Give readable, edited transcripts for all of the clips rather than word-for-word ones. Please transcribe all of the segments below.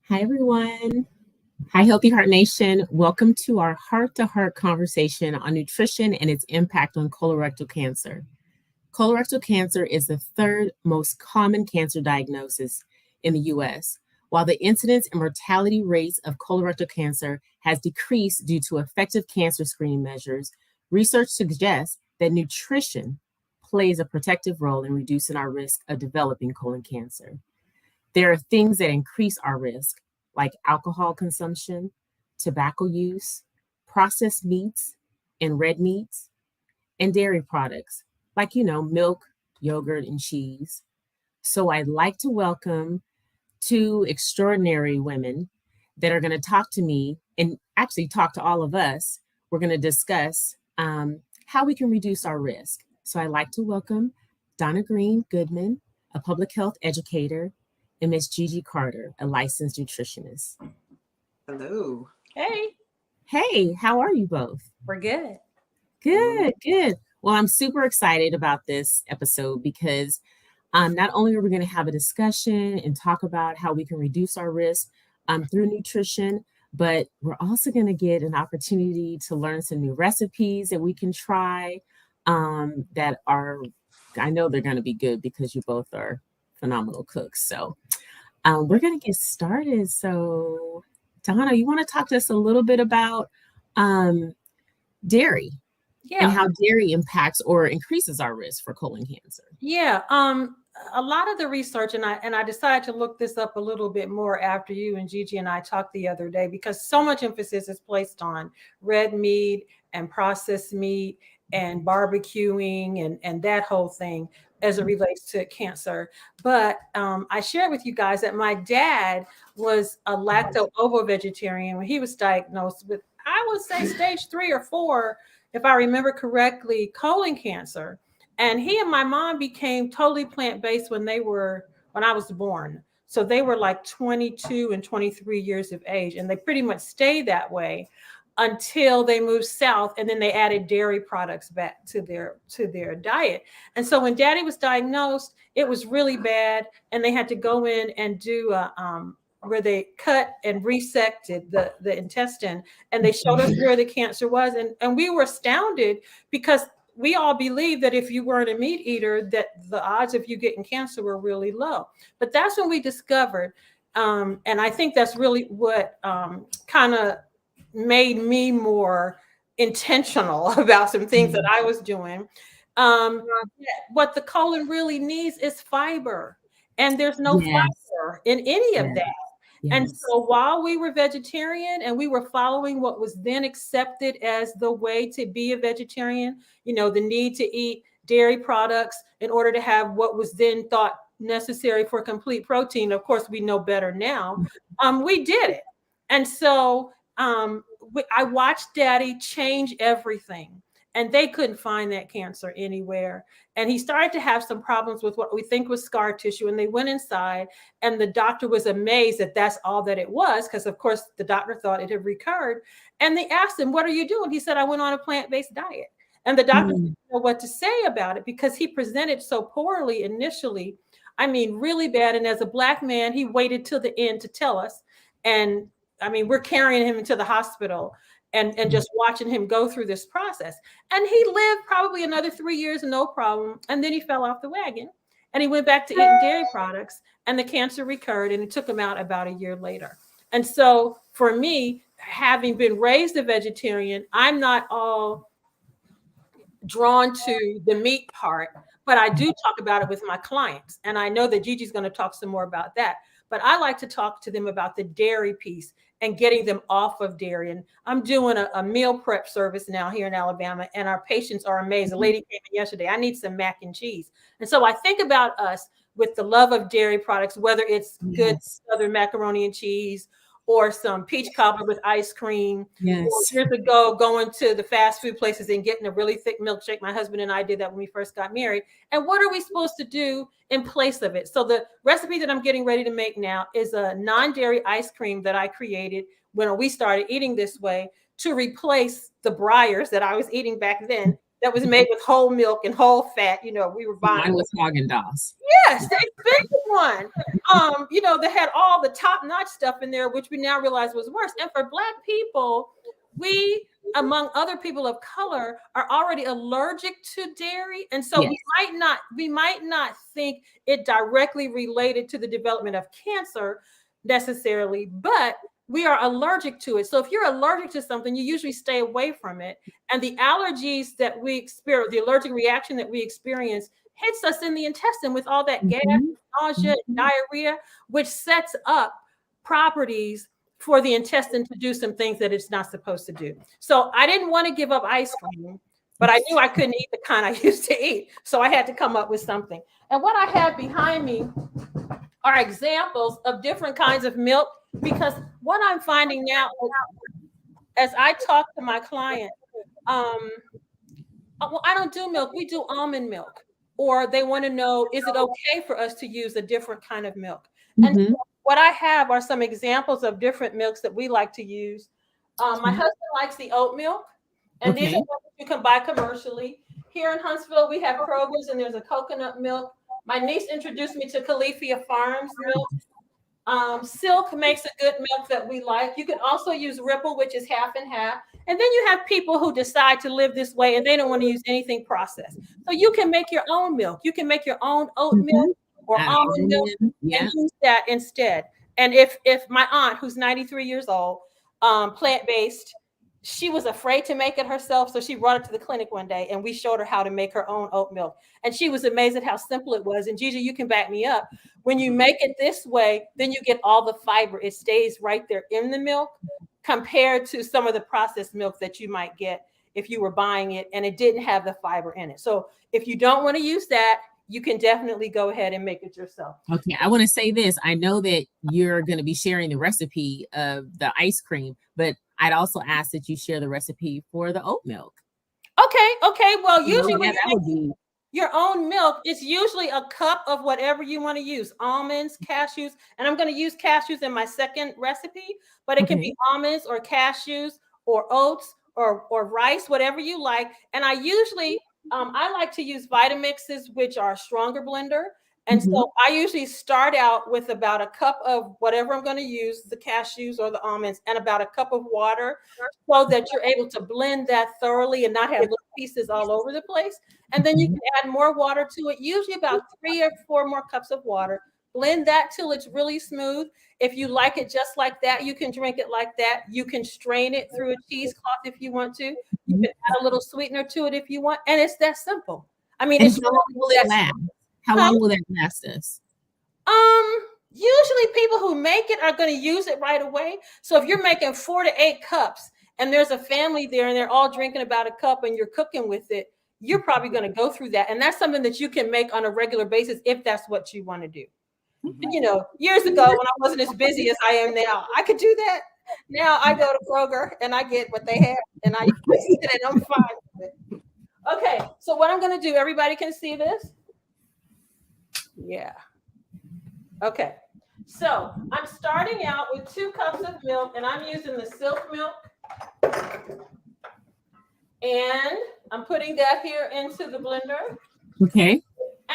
Hi, everyone. Hi, Healthy Heart Nation. Welcome to our heart to heart conversation on nutrition and its impact on colorectal cancer. Colorectal cancer is the third most common cancer diagnosis in the US. While the incidence and mortality rates of colorectal cancer has decreased due to effective cancer screening measures, research suggests that nutrition plays a protective role in reducing our risk of developing colon cancer. There are things that increase our risk, like alcohol consumption, tobacco use, processed meats and red meats, and dairy products, like, milk, yogurt, and cheese. So I'd like to welcome two extraordinary women that are going to talk to me and actually talk to all of us. We're going to discuss how we can reduce our risk. So I'd like to welcome Donna Green Goodman, a public health educator, and Miss Gigi Carter, a licensed nutritionist. Hello. Hey, Hey, how are you both? we're good. Good, good. Well, I'm super excited about this episode because not only are we going to have a discussion and talk about how we can reduce our risk through nutrition, but we're also going to get an opportunity to learn some new recipes that we can try that are, I know they're going to be good because you both are phenomenal cooks. So we're going to get started. So, Donna, you want to talk to us a little bit about dairy and Yeah, how dairy impacts or increases our risk for colon cancer? yeah. A lot of the research, and I decided to look this up a little bit more after you and Gigi and I talked the other day because so much emphasis is placed on red meat and processed meat and barbecuing and that whole thing as it relates to cancer. But I shared with you guys that my dad was a lacto-ovo vegetarian when he was diagnosed with, I would say, stage 3 or 4, if I remember correctly, colon cancer. And he and my mom became totally plant-based when I was born. So they were like 22 and 23 years of age, and they pretty much stayed that way until they moved south, and then they added dairy products back to their diet. And so when daddy was diagnosed, it was really bad, and they had to go in and do a where they cut and resected the intestine, and they showed us where the cancer was, and we were astounded because we all believed that if you weren't a meat eater, that the odds of you getting cancer were really low. But that's when we discovered, and I think that's really what kind of made me more intentional about some things that I was doing. Um, what the colon really needs is fiber, and there's no Yes, fiber in any of yes, that. And yes. so while we were vegetarian and we were following what was then accepted as the way to be a vegetarian, the need to eat dairy products in order to have what was then thought necessary for complete protein. Of course, we know better now. We did it. And so I watched daddy change everything. And they couldn't find that cancer anywhere. And he started to have some problems with what we think was scar tissue. And they went inside, and the doctor was amazed that that's all that it was, because, of course, the doctor thought it had recurred. And they asked him, "What are you doing?" He said, "I went on a plant-based diet." And the doctor Mm, didn't know what to say about it because he presented so poorly initially. I mean, really bad. And as a Black man, he waited till the end to tell us. And I mean, we're carrying him into the hospital and mm, just watching him go through this process. And he lived probably another 3 years, no problem. And then he fell off the wagon and he went back to eating dairy products, and the cancer recurred, and it took him out about a year later. And so for me, having been raised a vegetarian, I'm not all drawn to the meat part, but I do talk about it with my clients. And I know that Gigi's going to talk some more about that. But I like to talk to them about the dairy piece and getting them off of dairy. And I'm doing a meal prep service now here in Alabama, and our patients are amazed. A lady came in yesterday, "I need some mac and cheese." And so I think about us with the love of dairy products, whether it's good yes, Southern macaroni and cheese or some peach cobbler with ice cream, or yes. years ago going to the fast food places and getting a really thick milkshake. My husband and I did that when we first got married. And what are we supposed to do in place of it? So the recipe that I'm getting ready to make now is a non-dairy ice cream that I created when we started eating this way to replace the Briars that I was eating back then. that was made with whole milk and whole fat. You know, we were buying. Mine was Haagen-Dazs. Yes, the expensive one. You know, they had all the top-notch stuff in there, which we now realize was worse. And for Black people, we, among other people of color, are already allergic to dairy. And so Yes. we might not think it directly related to the development of cancer necessarily, but we are allergic to it. So if you're allergic to something, you usually stay away from it. And the allergies that we experience, the allergic reaction that we experience, hits us in the intestine with all that gas, nausea, diarrhea, which sets up properties for the intestine to do some things that it's not supposed to do. So I didn't want to give up ice cream, but I knew I couldn't eat the kind I used to eat. So I had to come up with something. And what I have behind me are examples of different kinds of milk, because what I'm finding now, as I talk to my client, well, I don't do milk, we do almond milk. Or they want to know, is it okay for us to use a different kind of milk? And so what I have are some examples of different milks that we like to use. My husband likes the oat milk, and these are ones you can buy commercially. Here in Huntsville, we have Kroger's, and there's a coconut milk. My niece introduced me to Califia Farms milk. Silk makes a good milk that we like. You can also use Ripple, which is half and half. And then you have people who decide to live this way and they don't want to use anything processed. So you can make your own milk. You can make your own oat milk or almond milk and use that instead. And if my aunt, who's 93 years old, plant-based, she was afraid to make it herself. So she brought it to the clinic one day and we showed her how to make her own oat milk. And she was amazed at how simple it was. And Gigi, you can back me up. When you make it this way, then you get all the fiber. It stays right there in the milk compared to some of the processed milk that you might get if you were buying it and it didn't have the fiber in it. So if you don't want to use that, you can definitely go ahead and make it yourself. Okay, I want to say this. I know that you're going to be sharing the recipe of the ice cream, but I'd also ask that you share the recipe for the oat milk. Okay. Well, usually when that would be your own milk, it's usually a cup of whatever you want to use. Almonds, cashews, and I'm going to use cashews in my second recipe, but it can be almonds or cashews or oats or rice, whatever you like. And I usually, I like to use Vitamixes, which are a stronger blender. And so I usually start out with about a cup of whatever I'm going to use, the cashews or the almonds, and about a cup of water so that you're able to blend that thoroughly and not have little pieces all over the place. And then you can add more water to it, usually about 3 or 4 more cups of water. Blend that till it's really smooth. If you like it just like that, you can drink it like that. You can strain it through a cheesecloth if you want to. You can add a little sweetener to it if you want. And it's that simple. I mean, it's how long will it last? How long will that last us? Usually people who make it are going to use it right away. So if you're making 4 to 8 cups and there's a family there and they're all drinking about a cup and you're cooking with it, you're probably going to go through that. And that's something that you can make on a regular basis if that's what you want to do. You know, years ago when I wasn't as busy as I am now, I could do that. Now I go to Kroger and I get what they have and I use it and I'm fine with it. Okay, so what I'm going to do, everybody can see this? Yeah. Okay. So I'm starting out with 2 cups of milk and I'm using the silk milk. And I'm putting that here into the blender. Okay.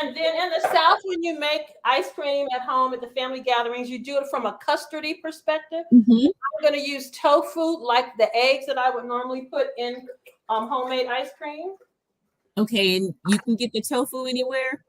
And then in the South, when you make ice cream at home at the family gatherings, you do it from a custardy perspective. I'm going to use tofu, like the eggs that I would normally put in homemade ice cream. Okay, and you can get the tofu anywhere?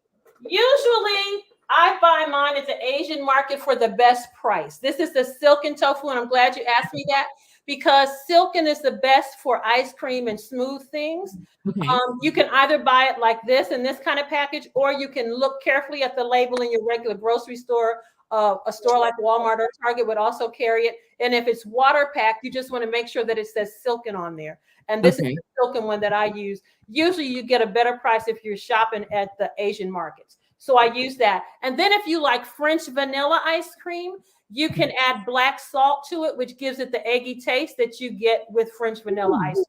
Usually, I buy mine at the Asian market for the best price. This is the silken tofu, and I'm glad you asked me that because silken is the best for ice cream and smooth things. Okay. You can either buy it like this in this kind of package, or you can look carefully at the label in your regular grocery store. A store like Walmart or Target would also carry it. And if it's water packed, you just want to make sure that it says silken on there. And this is the silken one that I use. Usually you get a better price if you're shopping at the Asian markets. So I use that. And then if you like French vanilla ice cream, you can add black salt to it, which gives it the eggy taste that you get with French vanilla ice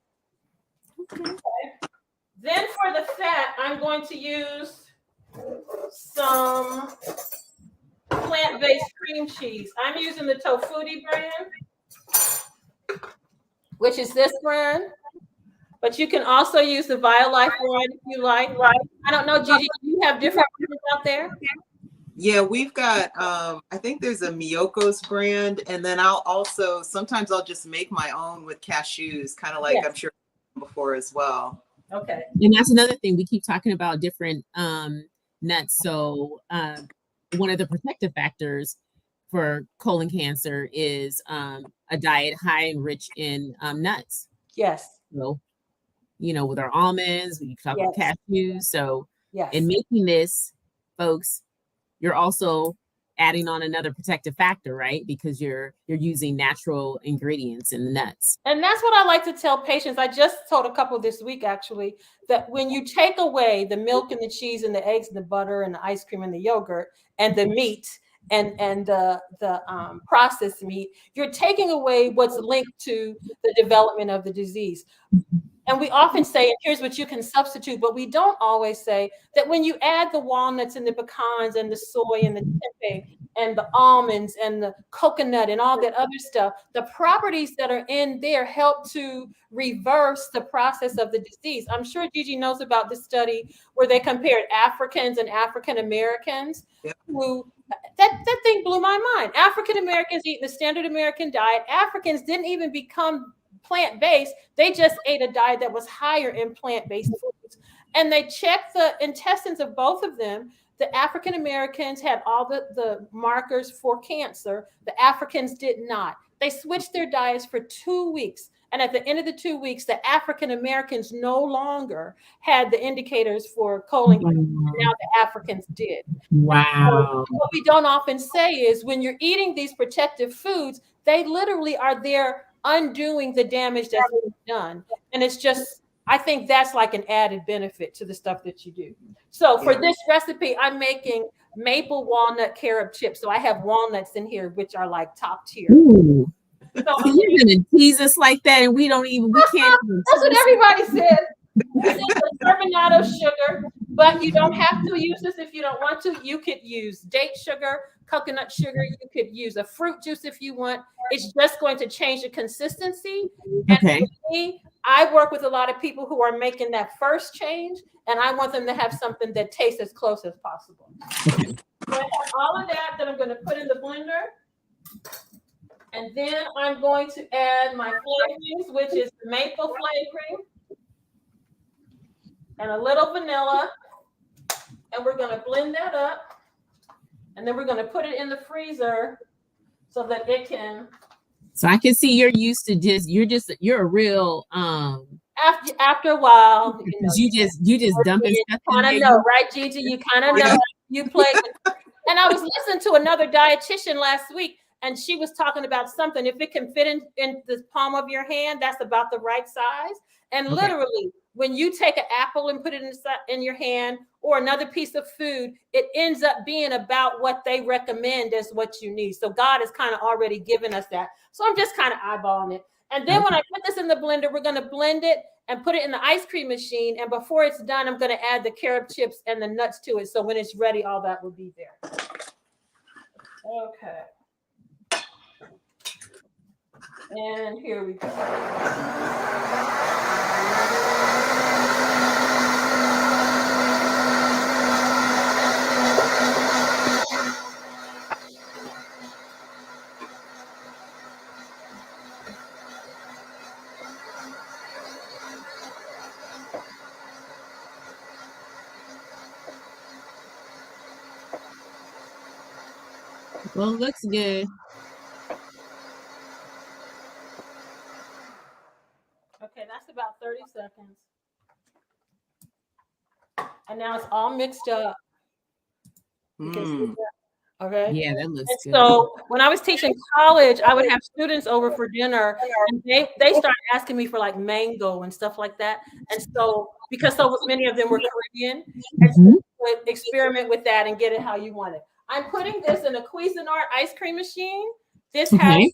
cream. Okay. Then for the fat, I'm going to use some plant-based cream cheese. I'm using the Tofuti brand, which is this brand. but you can also use the Violife one if you like. I don't know, Gigi, do you have different ones out there? Yeah, we've got, I think there's a Miyoko's brand, and then sometimes I'll just make my own with cashews, kind of like Yes. I'm sure before as well. Okay. And that's another thing. We keep talking about different nuts. So one of the protective factors for colon cancer is a diet high and rich in nuts. Yes. So, with our almonds, we talk about Yes. cashews. So Yes. in making this, folks, you're also adding on another protective factor, right? Because you're using natural ingredients in the nuts. And that's what I like to tell patients. I just told a couple this week, actually, that when you take away the milk and the cheese and the eggs and the butter and the ice cream and the yogurt and the meat and the processed meat, you're taking away what's linked to the development of the disease. And we often say, and here's what you can substitute, but we don't always say that when you add the walnuts and the pecans and the soy and the tempeh and the almonds and the coconut and all that other stuff, the properties that are in there help to reverse the process of the disease. I'm sure Gigi knows about this study where they compared Africans and African Americans who that thing blew my mind. African Americans eating the standard American diet. Africans didn't even become plant-based. They just ate a diet that was higher in plant-based foods. And they checked the intestines of both of them. The African Americans had all the markers for cancer. The Africans did not. They switched their diets for 2 weeks. And at the end of the 2 weeks, the African Americans no longer had the indicators for colon cancer. Now the Africans did. Wow. So what we don't often say is when you're eating these protective foods, they literally are there undoing the damage that's been done. And it's just, I think that's like an added benefit to the stuff that you do. So for this recipe, I'm making maple walnut carob chips. So I have walnuts in here, which are like top tier. Ooh. So So you're gonna tease us like that, and we can't even. That's what everybody said. And then the turbinado sugar, but you don't have to use this if you don't want to. You could use date sugar, coconut sugar. You could use a fruit juice if you want. It's just going to change the consistency. Okay. And for me, I work with a lot of people who are making that first change, and I want them to have something that tastes as close as possible. Okay. So I have all of that I'm going to put in the blender. And then I'm going to add my flavorings, which is the maple flavoring and a little vanilla. And we're going to blend that up. And then we're going to put it in the freezer so that it can. So I can see you're used to you're a real After a while, you just dumping stuff in kind of there. know, right, Gigi? You kind of know. You play. And I was listening to another dietitian last week, and she was talking about something. If it can fit in the palm of your hand, that's about the right size. And literally, when you take an apple and put it in your hand or another piece of food, it ends up being about what they recommend as what you need. So God has kind of already given us that. So I'm just kind of eyeballing it. And then when I put this in the blender, we're going to blend it and put it in the ice cream machine. And before it's done, I'm going to add the carob chips and the nuts to it. So when it's ready, all that will be there. Okay. And here we go. Well, it looks good. Okay, that's about 30 seconds. And now it's all mixed up. You can see that. Okay. Yeah, that looks good. So when I was teaching college, I would have students over for dinner, and they started asking me for like mango and stuff like that. And so because so many of them were Caribbean, and so you would experiment with that and get it how you want it. I'm putting this in a Cuisinart ice cream machine. This has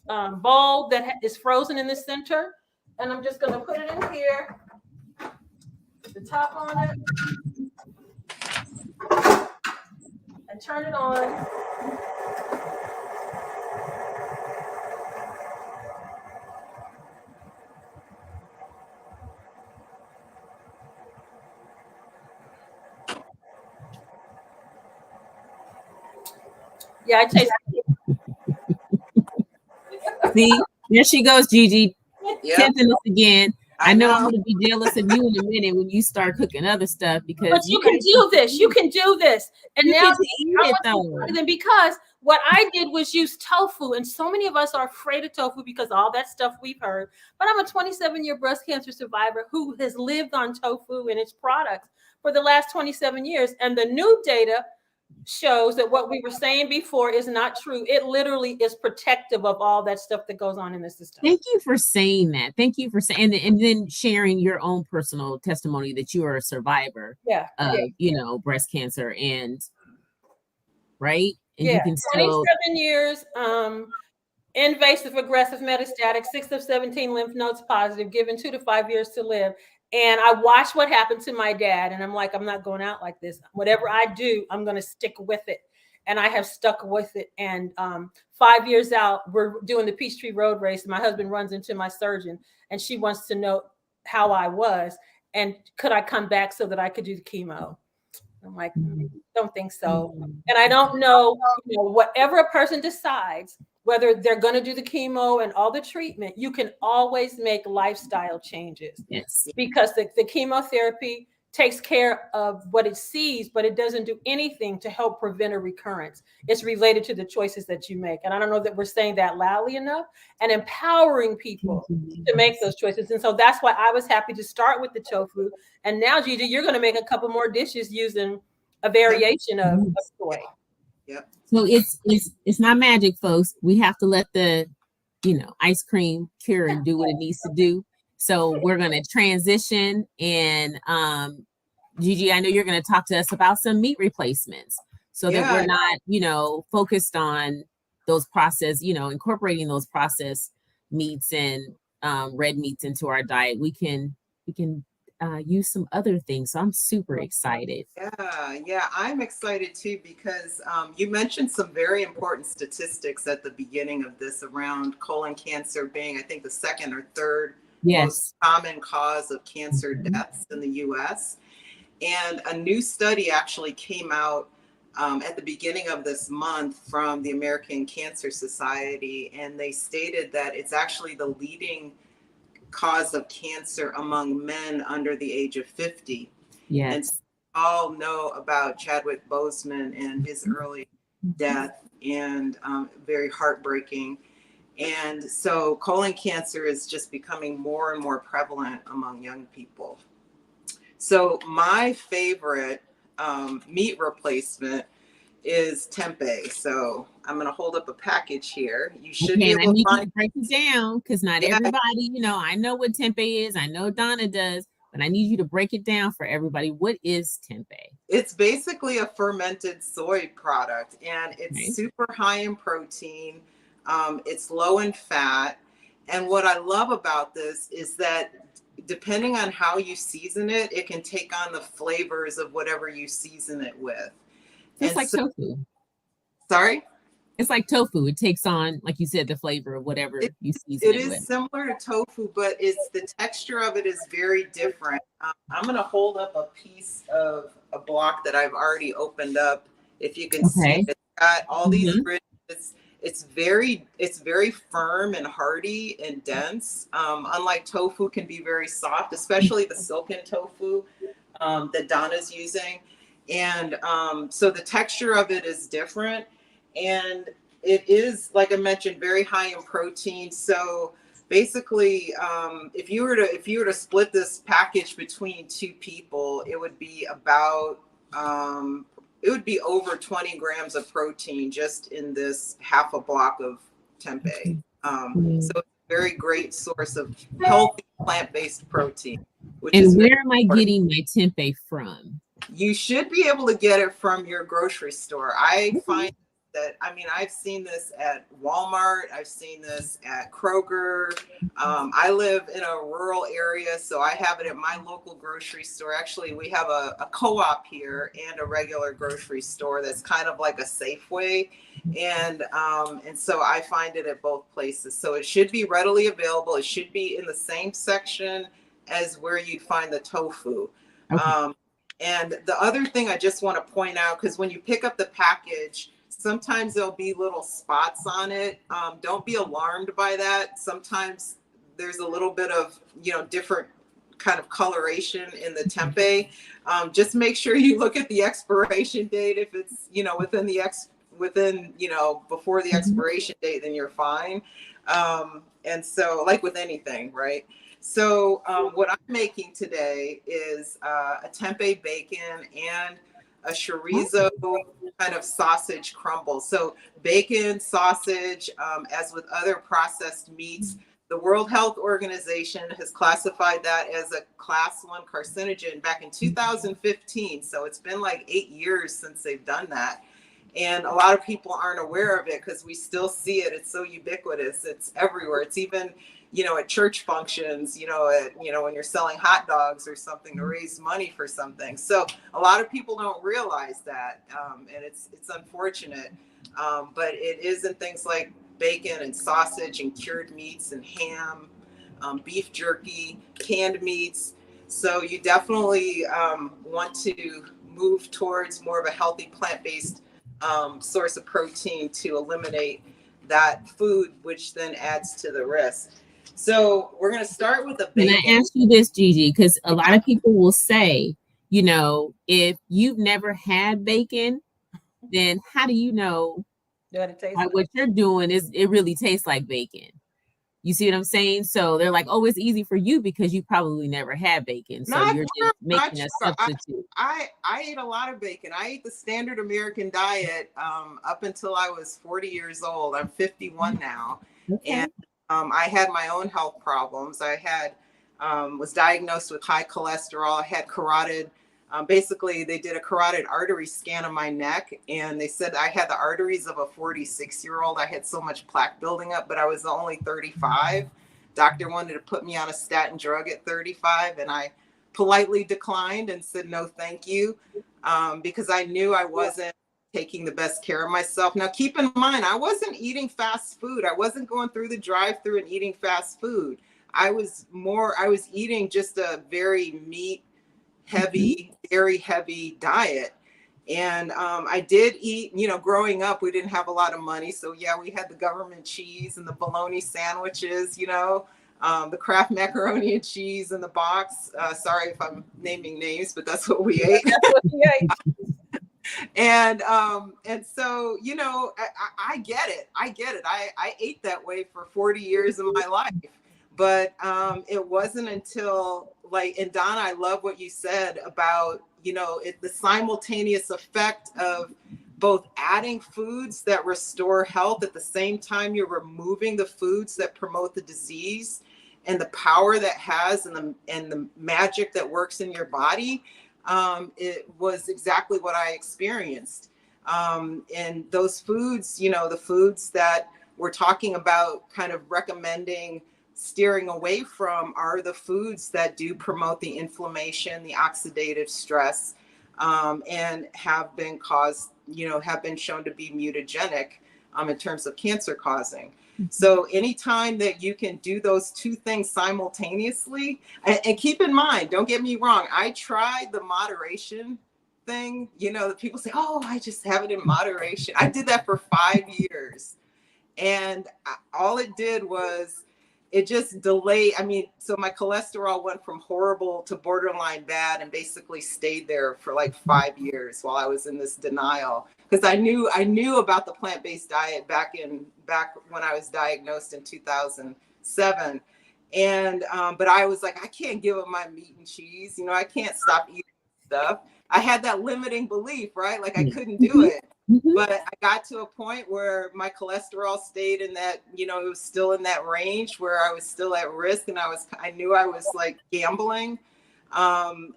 a bowl that is frozen in the center, and I'm just going to put it in here. Put the top on it. And turn it on. Yeah, I taste. See, there she goes, Gigi, Yep. tempting us again. I know I'm know. going to be jealous of you in a minute when you start cooking other stuff because But you can do this. You can do this. And you now get to eat it though. because what I did was use tofu, and so many of us are afraid of tofu because all that stuff we've heard. But I'm a 27-year breast cancer survivor who has lived on tofu and its products for the last 27 years, and the new data shows that what we were saying before is not true. It literally is protective of all that stuff that goes on in the system. Thank you for saying that. Thank you for saying, and then sharing your own personal testimony that you are a survivor of, breast cancer, and right, and you can still 27 years, invasive, aggressive, metastatic, 6 of 17 lymph nodes positive, given 2 to 5 years to live. And I watched what happened to my dad, and I'm like, I'm not going out like this. Whatever I do, I'm going to stick with it. And I have stuck with it. And 5 years out, we're doing the Peachtree Road Race. And my husband runs into my surgeon, and she wants to know how I was and could I come back so that I could do the chemo. I'm like, don't think so. And I don't know, whatever a person decides, whether they're going to do the chemo and all the treatment, you can always make lifestyle changes. Yes. Because the chemotherapy takes care of what it sees, but it doesn't do anything to help prevent a recurrence. It's related to the choices that you make. And I don't know that we're saying that loudly enough, and empowering people to make those choices. And so that's why I was happy to start with the tofu. And now, Gigi, you're going to make a couple more dishes using a variation of soy. Yep. So it's not magic, folks. We have to let the ice cream cure and do what it needs to do. So we're going to transition, and Gigi, I know you're going to talk to us about some meat replacements so that we're not, focused on those processed, incorporating those processed meats and red meats into our diet. We can use some other things. So I'm super excited. Yeah, I'm excited too because you mentioned some very important statistics at the beginning of this around colon cancer being, I think, the second or third most common cause of cancer deaths in the U.S. And a new study actually came out at the beginning of this month from the American Cancer Society, and they stated that it's actually the leading cause of cancer among men under the age of 50. Yes. And so we all know about Chadwick Boseman and his early death, and very heartbreaking. And so colon cancer is just becoming more and more prevalent among young people. So my favorite meat replacement is tempeh. So I'm going to hold up a package here. You should be able to break it down because not everybody, I know what tempeh is. I know Donna does, but I need you to break it down for everybody. What is tempeh? It's basically a fermented soy product, and it's super high in protein. It's low in fat. And what I love about this is that depending on how you season it, it can take on the flavors of whatever you season it with. It's like tofu. Sorry? It's like tofu. It takes on, like you said, the flavor of whatever you season it with. It is similar to tofu, but the texture of it is very different. I'm going to hold up a piece of a block that I've already opened up. If you can see, it's got all these ridges. It's very firm and hardy and dense. Unlike tofu, can be very soft, especially the silken tofu that Donna's using. And so the texture of it is different, and it is, like I mentioned, very high in protein. So basically, if you were to split this package between two people, it would be about over 20 grams of protein just in this half a block of tempeh. So it's a very great source of healthy plant-based protein. And where am I getting my tempeh from? You should be able to get it from your grocery store. I find that, I've seen this at Walmart. I've seen this at Kroger. I live in a rural area, so I have it at my local grocery store. Actually, we have a co-op here and a regular grocery store that's kind of like a Safeway. And so I find it at both places. So it should be readily available. It should be in the same section as where you'd find the tofu. And the other thing I just want to point out, because when you pick up the package, Sometimes there'll be little spots on it. Don't be alarmed by that. Sometimes there's a little bit of, different kind of coloration in the tempeh. Just make sure you look at the expiration date. If it's, before the expiration date, then you're fine. And so, like with anything, right? So what I'm making today is a tempeh bacon and a chorizo kind of sausage crumble. So bacon, sausage, as with other processed meats, the World Health Organization has classified that as a class 1 carcinogen back in 2015. So it's been like 8 years since they've done that. And a lot of people aren't aware of it because we still see it. It's so ubiquitous. It's everywhere. It's even, at church functions, when you're selling hot dogs or something to raise money for something. So a lot of people don't realize that. And it's unfortunate. But it is in things like bacon and sausage and cured meats and ham, beef jerky, canned meats. So you definitely want to move towards more of a healthy plant-based source of protein to eliminate that food, which then adds to the risk. So we're going to start with the bacon. Can I ask you this, Gigi? Because a lot of people will say, if you've never had bacon, then how do you know what you're doing it really tastes like bacon? You see what I'm saying? So they're like, oh, it's easy for you because you probably never had bacon. So you're just making a substitute. I ate a lot of bacon. I ate the standard American diet up until I was 40 years old. I'm 51 now. Okay. And I had my own health problems. I was diagnosed with high cholesterol. I had carotid. Basically, they did a carotid artery scan of my neck, and they said I had the arteries of a 46-year-old. I had so much plaque building up, but I was only 35. Doctor wanted to put me on a statin drug at 35, and I politely declined and said no, thank you, because I knew I wasn't taking the best care of myself. Now, keep in mind, I wasn't eating fast food. I wasn't going through the drive-through and eating fast food. I was eating just a very very heavy diet. And I did eat, growing up, we didn't have a lot of money. So yeah, we had the government cheese and the bologna sandwiches, the Kraft macaroni and cheese in the box. Sorry if I'm naming names, but that's what we ate. That's what we ate. And so, I get it. I ate that way for 40 years of my life. But it wasn't until and Donna, I love what you said about, the simultaneous effect of both adding foods that restore health at the same time you're removing the foods that promote the disease, and the power that has and the magic that works in your body. It was exactly what I experienced. And those foods, the foods that we're talking about kind of recommending steering away from are the foods that do promote the inflammation, the oxidative stress, and have been shown to be mutagenic in terms of cancer causing. So anytime that you can do those two things simultaneously, and keep in mind, don't get me wrong, I tried the moderation thing. The people say, oh, I just have it in moderation. I did that for 5 years. And all it did was it just delayed. So my cholesterol went from horrible to borderline bad and basically stayed there for like 5 years while I was in this denial. Because I knew about the plant-based diet back when I was diagnosed in 2007. And, but I was like, I can't give up my meat and cheese. I can't stop eating stuff. I had that limiting belief, right? Like I couldn't do it. But I got to a point where my cholesterol stayed in that, it was still in that range where I was still at risk, and I knew I was like gambling. And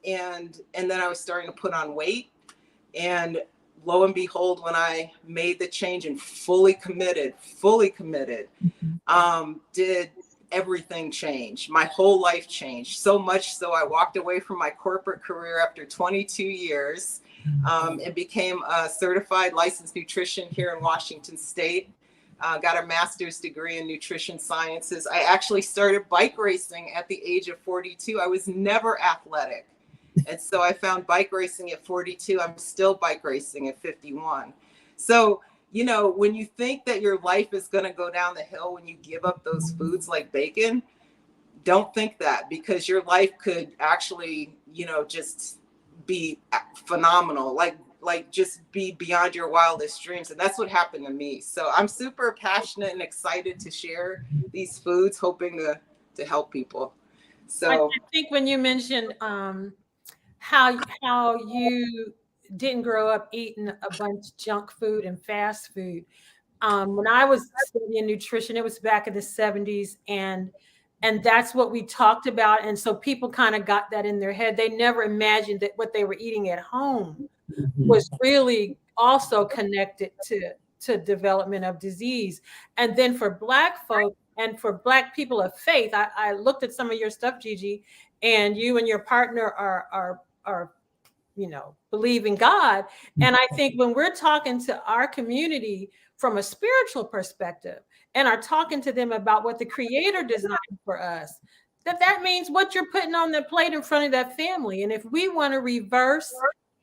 then I was starting to put on weight, and lo and behold, when I made the change and fully committed, did everything change. My whole life changed so much. So I walked away from my corporate career after 22 years. And became a certified licensed nutrition here in Washington State. Got a master's degree in nutrition sciences. I actually started bike racing at the age of 42. I was never athletic. And so I found bike racing at 42. I'm still bike racing at 51. So, you know, when you think that your life is going to go down the hill when you give up those foods like bacon, don't think that, because your life could actually, you know, just be phenomenal, like just be beyond your wildest dreams. And that's what happened to me. So I'm super passionate and excited to share these foods, hoping to help people. I So think when you mentioned how you didn't grow up eating a bunch of junk food and fast food. When I was studying nutrition, it was back in the 70s, and that's what we talked about. And so people kind of got that in their head. They never imagined that what they were eating at home was really also connected to development of disease. And then for Black folk and for Black people of faith, I looked at some of your stuff, Gigi, and you and your partner are you know, believe in God. And I think when we're talking to our community from a spiritual perspective and are talking to them about what the Creator designed for us, that means what you're putting on the plate in front of that family. And if we want to reverse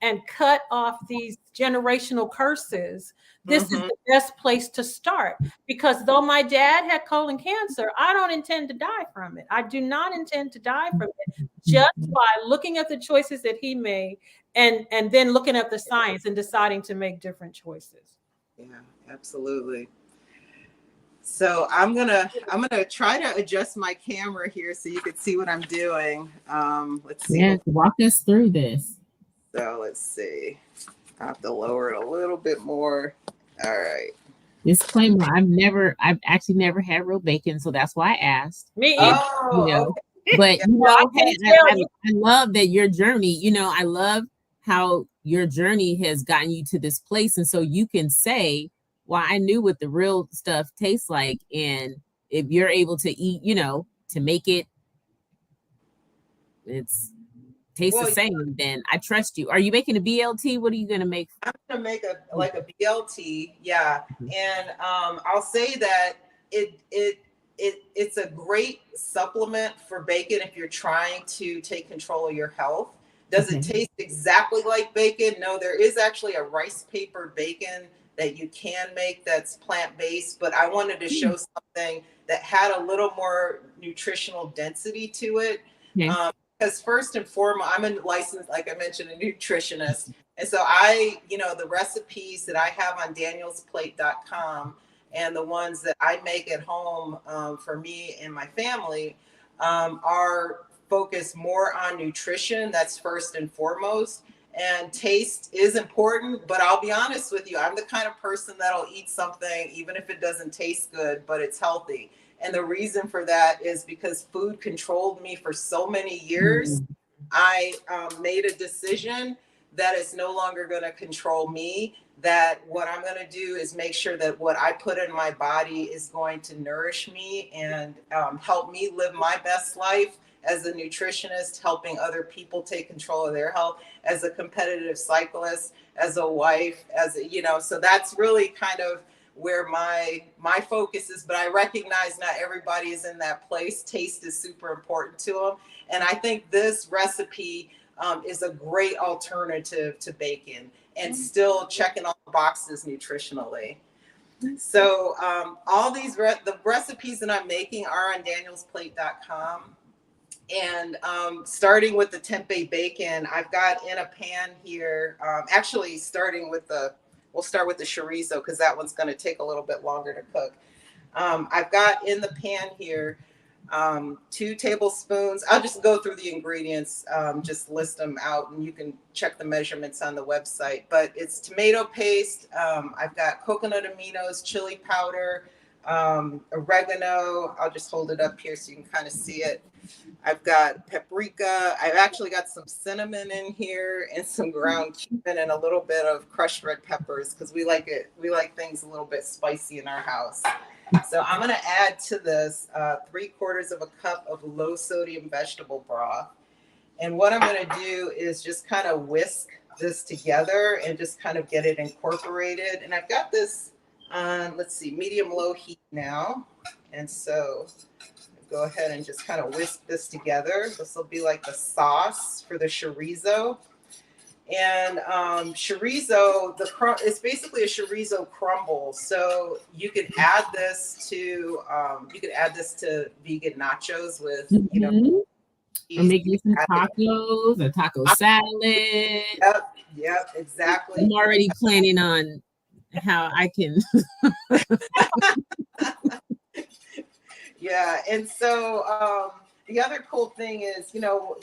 and cut off these generational curses, this is the best place to start. Because though my dad had colon cancer, I don't intend to die from it. I do not intend to die from it, just by looking at the choices that he made and then looking at the science and deciding to make different choices. yeah, absolutely. So I'm gonna try to adjust my camera here so you can see what I'm doing. Let's see. Yes, walk us through this. So let's see. I have to lower it a little bit more. All right. Disclaimer: I've actually never had real bacon, so that's why I asked. Me either. Oh, You know, okay. but Yeah. you Well, I know, can hey, tell you. I love that your journey. You know, I love how your journey has gotten you to this place, and so you can say, "Well, I knew what the real stuff tastes like," and if you're able to eat, you know, to make it, it's tastes the Well, same, then I trust you. Are you making a BLT? What are you gonna make? I'm gonna make a BLT, yeah. And I'll say that it's a great supplement for bacon if you're trying to take control of your health. Does it taste exactly like bacon? No, there is actually a rice paper bacon that you can make that's plant-based, but I wanted to show something that had a little more nutritional density to it. Okay. Because first and foremost, I'm a licensed, like I mentioned, a nutritionist. And so I, you know, the recipes that I have on danielsplate.com and the ones that I make at home for me and my family are focused more on nutrition. That's first and foremost. And taste is important, but I'll be honest with you, I'm the kind of person that'll eat something even if it doesn't taste good, but it's healthy. And the reason for that is because food controlled me for so many years. I made a decision that it's no longer going to control me, that what I'm going to do is make sure that what I put in my body is going to nourish me and help me live my best life as a nutritionist, helping other people take control of their health, as a competitive cyclist, as a wife, as a, you know, so that's really kind of where my focus is. But I recognize not everybody is in that place. Taste is super important to them. And I think this recipe is a great alternative to bacon and still checking all the boxes nutritionally. So all these the recipes that I'm making are on danielsplate.com. And starting with the tempeh bacon, I've got in a pan here, actually starting with we'll start with the chorizo because that one's going to take a little bit longer to cook. I've got in the pan here 2 tablespoons. I'll just go through the ingredients, just list them out, and you can check the measurements on the website. But it's tomato paste. I've got coconut aminos, chili powder, oregano. I'll just hold it up here so you can kind of see it. I've got paprika. I've actually got some cinnamon in here and some ground cumin and a little bit of crushed red peppers because we like it. We like things a little bit spicy in our house. So I'm going to add to this 3/4 of a cup of low sodium vegetable broth. And what I'm going to do is just kind of whisk this together and just kind of get it incorporated. And I've got this on, let's see, medium low heat now. And so go ahead and just kind of whisk this together. This will be like the sauce for the chorizo. And chorizo, it's basically a chorizo crumble. So you could add this to vegan nachos with or make you some tacos or taco salad. Yep, exactly. I'm already planning on how I can. Yeah, and so the other cool thing is,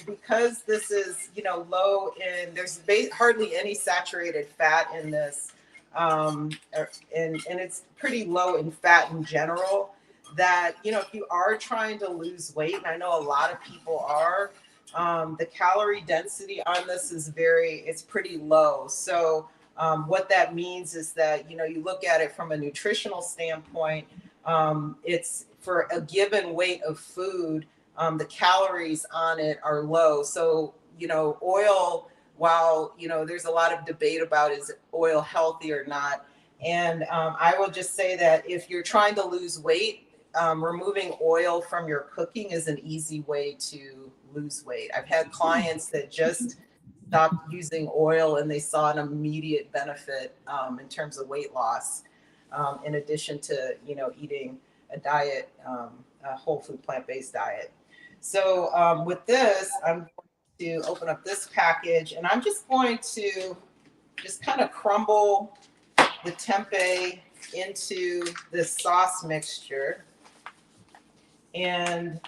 because this is, low in, there's hardly any saturated fat in this, and it's pretty low in fat in general, that, if you are trying to lose weight, and I know a lot of people are, the calorie density on this it's pretty low. So what that means is that, you look at it from a nutritional standpoint, it's for a given weight of food, the calories on it are low. So, oil, while, there's a lot of debate about is oil healthy or not. And I will just say that if you're trying to lose weight, removing oil from your cooking is an easy way to lose weight. I've had clients that just stopped using oil and they saw an immediate benefit in terms of weight loss, in addition to, eating a diet, a whole food plant-based diet. So with this, I'm going to open up this package, and I'm just going to just kind of crumble the tempeh into this sauce mixture. And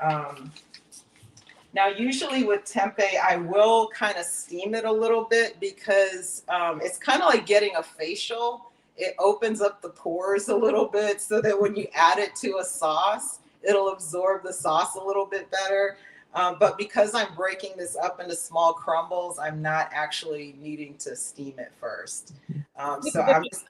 now usually with tempeh, I will kind of steam it a little bit because it's kind of like getting a facial. It opens up the pores a little bit so that when you add it to a sauce, it'll absorb the sauce a little bit better. But because I'm breaking this up into small crumbles, I'm not actually needing to steam it first. So I'm just,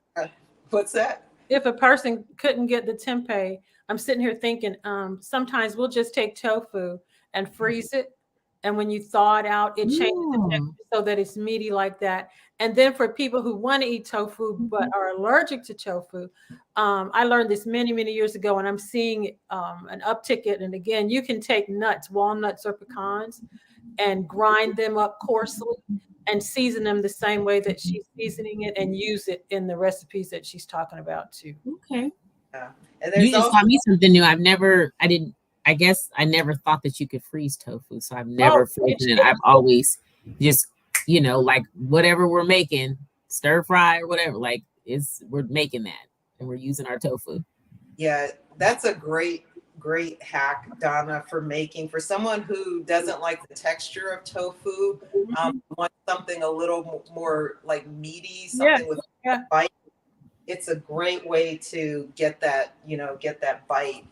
what's that? If a person couldn't get the tempeh, I'm sitting here thinking, sometimes we'll just take tofu and freeze it. And when you thaw it out, it changes the texture so that it's meaty like that. And then for people who want to eat tofu but are allergic to tofu, I learned this many, many years ago, and I'm seeing an uptick in it. And again, you can take nuts, walnuts or pecans, and grind them up coarsely and season them the same way that she's seasoning it and use it in the recipes that she's talking about too. Okay. Yeah. And you just taught me something new. I guess I never thought that you could freeze tofu. So I've never frozen it. I've always just, like whatever we're making, stir fry or whatever, like we're making that and we're using our tofu. Yeah, that's a great hack, Donna, for someone who doesn't like the texture of tofu, wants something a little more like meaty, something with a bite. It's a great way to get that bite.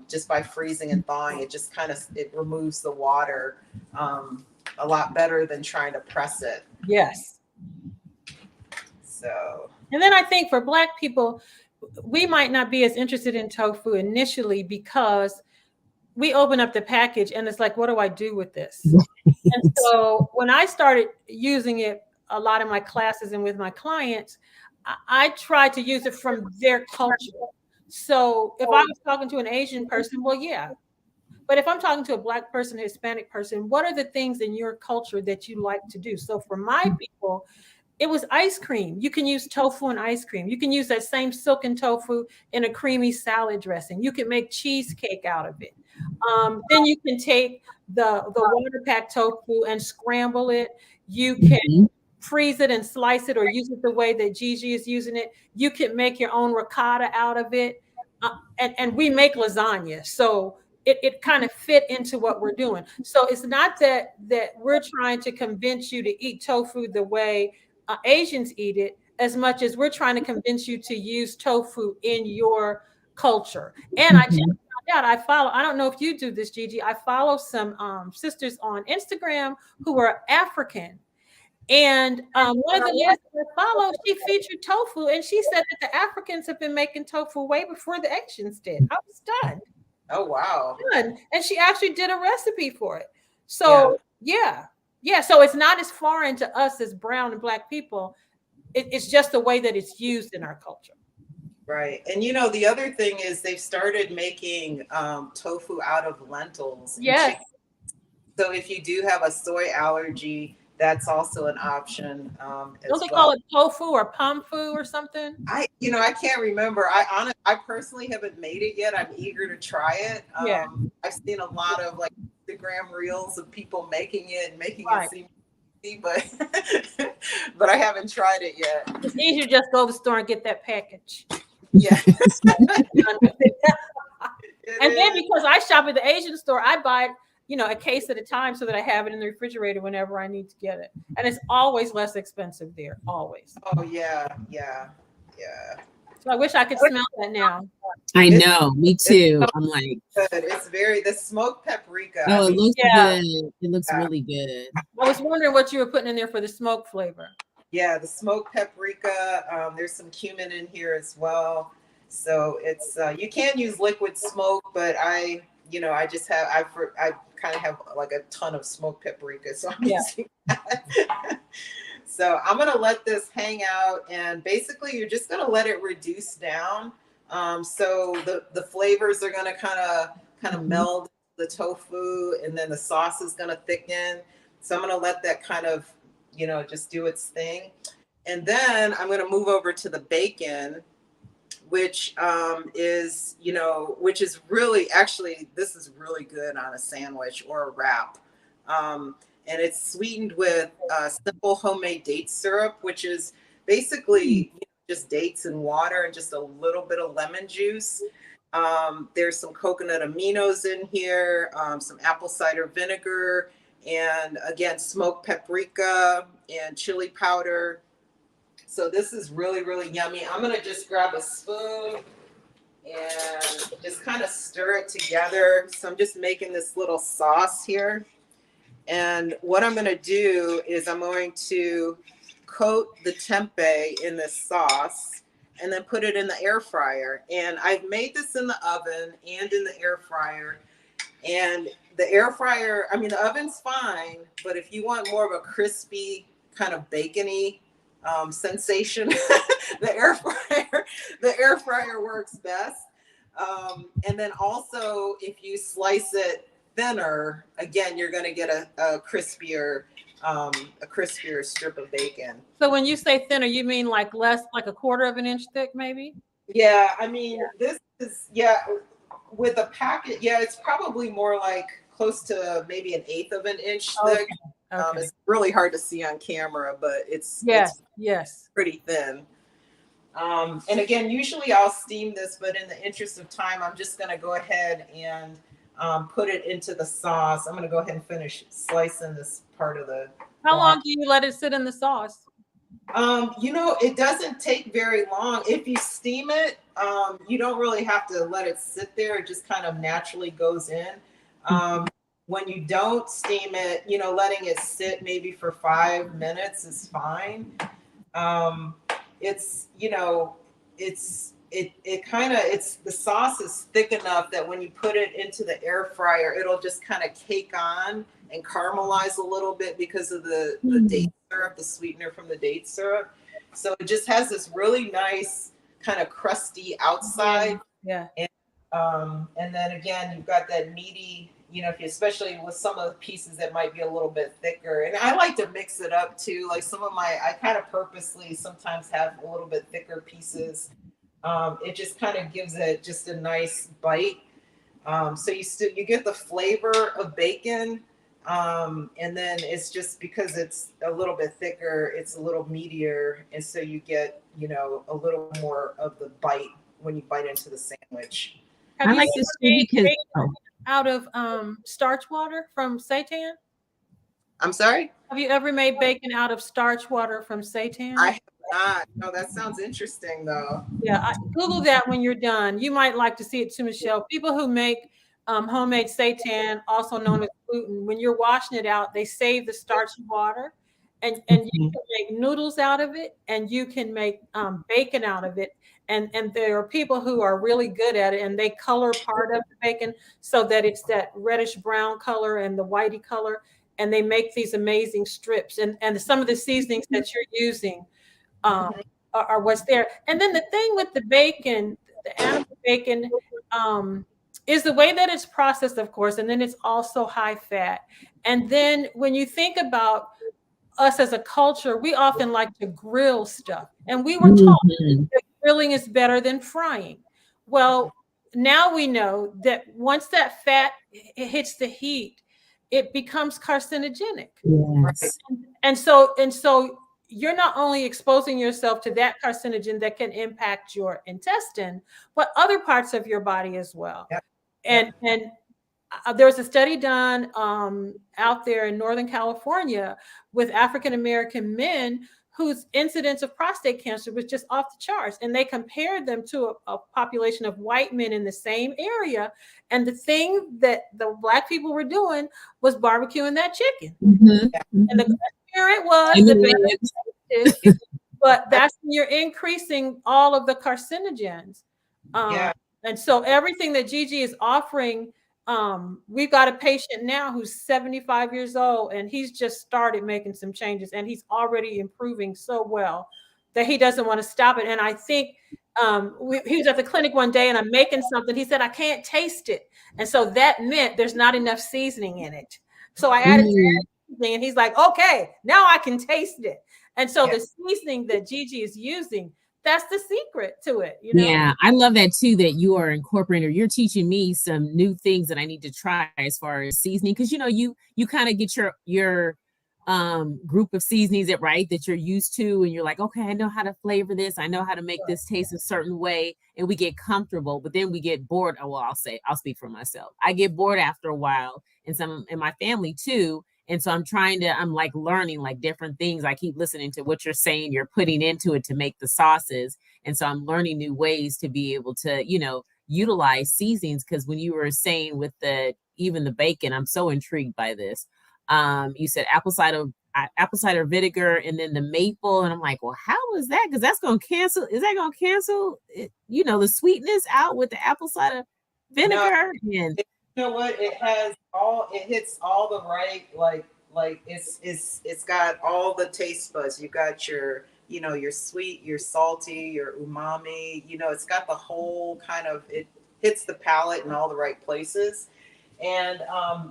Just by freezing and thawing, it removes the water a lot better than trying to press it. Yes. So. And then I think for Black people, we might not be as interested in tofu initially because we open up the package and it's like, what do I do with this? And so when I started using it a lot in my classes and with my clients, I tried to use it from their culture. So if I was talking to an Asian person, well, yeah. But if I'm talking to a Black person, a Hispanic person, what are the things in your culture that you like to do? So for my people, it was ice cream. You can use tofu in ice cream. You can use that same silken tofu in a creamy salad dressing. You can make cheesecake out of it. Then you can take the water packed tofu and scramble it. You can freeze it and slice it or use it the way that Gigi is using it. You can make your own ricotta out of it. And we make lasagna. So it kind of fit into what we're doing. So it's not that we're trying to convince you to eat tofu the way Asians eat it, as much as we're trying to convince you to use tofu in your culture. And I found out, I don't know if you do this, Gigi, I follow some sisters on Instagram who are African. And one of the ladies I followed, she featured tofu, and she said that the Africans have been making tofu way before the Asians did. I was stunned. Oh, wow. And she actually did a recipe for it. So, yeah. So it's not as foreign to us as brown and Black people. It's just the way that it's used in our culture. Right. And, the other thing is they've started making tofu out of lentils. Yes. So if you do have a soy allergy, that's also an option Don't as they call well. it tofu or pomfu or something? I can't remember. I personally haven't made it yet. I'm eager to try it. Yeah, I've seen a lot of like Instagram reels of people making it and making it right. seem easy, but but I haven't tried it yet. It's easier to just go to the store and get that package. Yeah, it And then is. because I shop at the Asian store, I buy it, a case at a time so that I have it in the refrigerator whenever I need to get it. And it's always less expensive there, always. Oh yeah, yeah, yeah. So I wish I could smell that now. I It's know, me it's too. so I'm like, good. It's very the smoked paprika. I oh, it mean, looks Yeah. good. It looks yeah, really good. I was wondering what you were putting in there for the smoke flavor. yeah, the smoked paprika. There's some cumin in here as well. So it's you can use liquid smoke, but I just have I kind of have like a ton of smoked paprika, so I'm Yeah. using that. So I'm gonna let this hang out, and basically you're just gonna let it reduce down. So the flavors are gonna kind of Mhm. meld the tofu, and then the sauce is gonna thicken. So I'm gonna let that kind of just do its thing, and then I'm gonna move over to the bacon, which which is really actually this is really good on a sandwich or a wrap. And it's sweetened with simple homemade date syrup, which is basically just dates and water and just a little bit of lemon juice. There's some coconut aminos in here, some apple cider vinegar, and again, smoked paprika and chili powder. So this is really, really yummy. I'm gonna just grab a spoon and just kind of stir it together. So I'm just making this little sauce here. And what I'm gonna do is I'm going to coat the tempeh in this sauce and then put it in the air fryer. And I've made this in the oven and in the air fryer. And the air fryer, I mean, the oven's fine, but if you want more of a crispy kind of bacony sensation, the air fryer, the air fryer works best. And then also, if you slice it thinner, again, you're going to get a crispier strip of bacon. So when you say thinner, you mean like less, like a quarter of an inch thick, maybe? Yeah, I mean, this is with a packet. Yeah, it's probably more like close to maybe 1/8 of an inch thick. Okay. It's really hard to see on camera, but it's Yes. pretty thin. And again, usually I'll steam this, but in the interest of time, I'm just going to go ahead and put it into the sauce. I'm going to go ahead and finish slicing this part of the. How long do you let it sit in the sauce? It doesn't take very long. If you steam it, you don't really have to let it sit there. It just kind of naturally goes in. When you don't steam it, letting it sit maybe for 5 minutes is fine. The sauce is thick enough that when you put it into the air fryer, it'll just kind of cake on and caramelize a little bit because of the date syrup, the sweetener from the date syrup. So it just has this really nice kind of crusty outside. Yeah. And then again, you've got that meaty, especially with some of the pieces that might be a little bit thicker. And I like to mix it up too. Like I kind of purposely sometimes have a little bit thicker pieces. It just kind of gives it just a nice bite. So you get the flavor of bacon. And then it's just because it's a little bit thicker, it's a little meatier. And so you get, a little more of the bite when you bite into the sandwich. I like this too because out of starch water from seitan? I'm sorry? Have you ever made bacon out of starch water from seitan? I have not. No, that sounds interesting though. Yeah, Google that when you're done. You might like to see it too, Michelle. People who make homemade seitan, also known as gluten, when you're washing it out, they save the starchy water, and you can make noodles out of it, and you can make bacon out of it. And there are people who are really good at it, and they color part of the bacon so that it's that reddish brown color and the whitey color, and they make these amazing strips. And some of the seasonings that you're using are what's there. And then the thing with the bacon, the animal bacon, is the way that it's processed, of course, and then it's also high fat. And then when you think about us as a culture, we often like to grill stuff. And we were taught that grilling is better than frying. Well, now we know that once that fat hits the heat, it becomes carcinogenic. Yes. And so you're not only exposing yourself to that carcinogen that can impact your intestine, but other parts of your body as well. Yep. And there was a study done out there in Northern California with African American men whose incidence of prostate cancer was just off the charts. And they compared them to a population of white men in the same area. And the thing that the Black people were doing was barbecuing that chicken. And the crispier it was, the better it tasted. But that's when you're increasing all of the carcinogens. And so everything that Gigi is offering, we've got a patient now who's 75 years old, and he's just started making some changes, and he's already improving so well that he doesn't want to stop it. And I think he was at the clinic one day, and I'm making something. He said, I can't taste it. And so that meant there's not enough seasoning in it. So I added seasoning, and he's like, okay, now I can taste it. And so the seasoning that Gigi is using, that's the secret to it, you know? Yeah, I love that too, that you are incorporating, or you're teaching me some new things that I need to try as far as seasoning. Cause you know, you kind of get your group of seasonings that right that you're used to, and you're like, okay, I know how to flavor this, I know how to make this taste a certain way, and we get comfortable, but then we get bored. Oh, well, I'll speak for myself. I get bored after a while, and some in my family too. And so I'm like learning like different things. I keep listening to what you're saying, you're putting into it to make the sauces. And so I'm learning new ways to be able to, you know, utilize seasonings. Cause when you were saying with even the bacon, I'm so intrigued by this. You said apple cider vinegar, and then the maple. And I'm like, well, how is that? Cause that's going to cancel. Is that going to cancel, you know, the sweetness out with the apple cider vinegar? No, and you know what? It hits all the right, like it's got all the taste buds. You got your, you know, your sweet, your salty, your umami, you know, it's got the whole kind of, it hits the palate in all the right places. And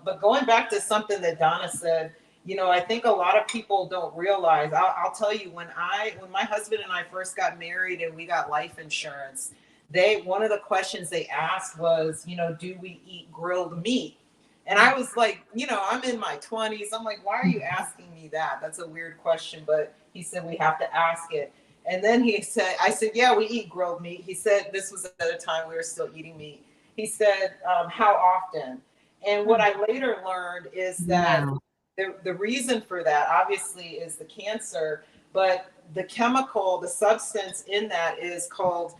but going back to something that Donna said, you know, I think a lot of people don't realize. I'll tell you, when my husband and I first got married and we got life insurance, one of the questions they asked was, you know, do we eat grilled meat? And I was like, you know, I'm in my 20s. I'm like, why are you asking me that? That's a weird question. But he said, we have to ask it. And then I said, yeah, we eat grilled meat. He said, this was at a time we were still eating meat. He said, how often? And what I later learned is that the reason for that obviously is the cancer, but the substance in that is called,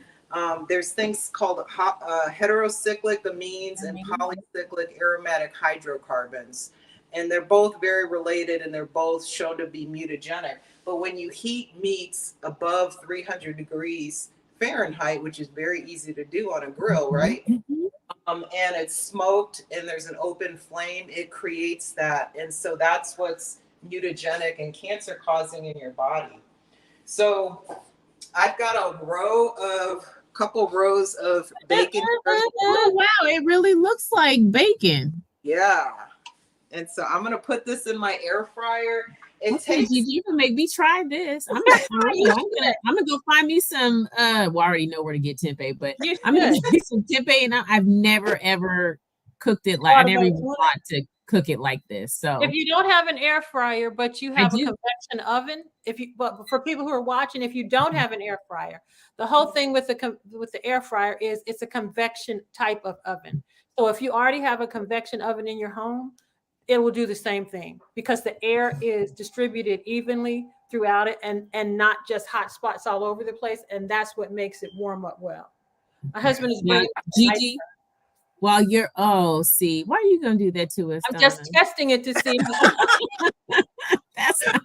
there's things called heterocyclic amines and polycyclic aromatic hydrocarbons. And they're both very related, and they're both shown to be mutagenic. But when you heat meats above 300 degrees Fahrenheit, which is very easy to do on a grill, right? And it's smoked and there's an open flame, it creates that. And so that's what's mutagenic and cancer causing in your body. So I've got a couple rows of bacon. Oh, wow, it really looks like bacon. Yeah. And so I'm going to put this in my air fryer. You can make me try this. I'm gonna go find me some. Well, I already know where to get tempeh, but I'm gonna get some tempeh. And I've never ever cooked it like I never even thought to cook it like this. So if you don't have an air fryer, but you have a convection oven, but for people who are watching, if you don't have an air fryer, the whole thing with the air fryer is it's a convection type of oven. So if you already have a convection oven in your home, it will do the same thing because the air is distributed evenly throughout it and not just hot spots all over the place. And that's what makes it warm up well. My husband is Gigi. While you're why are you gonna do that to us? I'm just testing it to see. That's what